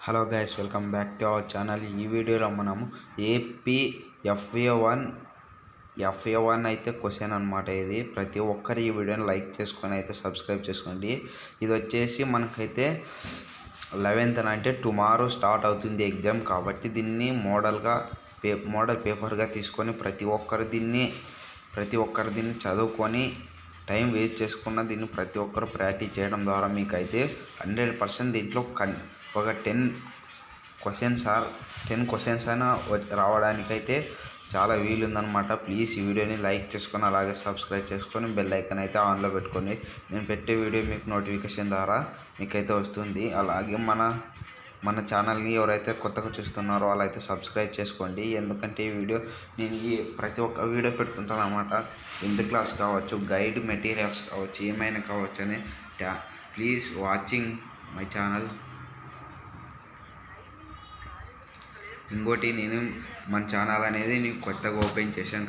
Hello guys, welcome back to our channel. ఈ వీడియోలో మనము ఏపీ ఎఫ్ఏ1 అయితే క్వశ్చన్ అనమాట. ఇది ప్రతి ఒక్కరు ఈ వీడియోని లైక్ చేసుకొని అయితే సబ్స్క్రైబ్ చేసుకోండి. ఇది వచ్చేసి మనకైతే 11th అంటే టుమారో స్టార్ట్ అవుతుంది ఎగ్జామ్. కాబట్టి దీన్ని మోడల్ పేపర్గా తీసుకొని ప్రతి ఒక్కరు దీన్ని చదువుకొని టైం వేస్ట్ చేసుకున్న దీన్ని ప్రతి ఒక్కరు ప్రాక్టీస్ చేయడం ద్వారా మీకైతే 100% దీంట్లో ఒక 10 క్వశ్చన్స్ అయినా రావడానికైతే చాలా వీలుందనమాట. ప్లీజ్ ఈ వీడియోని లైక్ చేసుకొని అలాగే సబ్స్క్రైబ్ చేసుకొని బెల్ ఐకాన్ అయితే ఆన్లో పెట్టుకోండి. నేను పెట్టే వీడియో మీకు నోటిఫికేషన్ ద్వారా మీకైతే వస్తుంది. అలాగే మన ఛానల్ని ఎవరైతే కొత్తగా చూస్తున్నారో వాళ్ళైతే సబ్స్క్రైబ్ చేసుకోండి. ఎందుకంటే ఈ వీడియో నేను ప్రతి ఒక్క వీడియో పెడుతుంటాను అనమాట. 10th క్లాస్ కావచ్చు, గైడ్ మెటీరియల్స్ కావచ్చు, ఏమైనా కావచ్చు అని. Please watching my channel. ఇంకోటి, నేను మన ఛానల్ అనేది కొత్తగా ఓపెన్ చేశాను.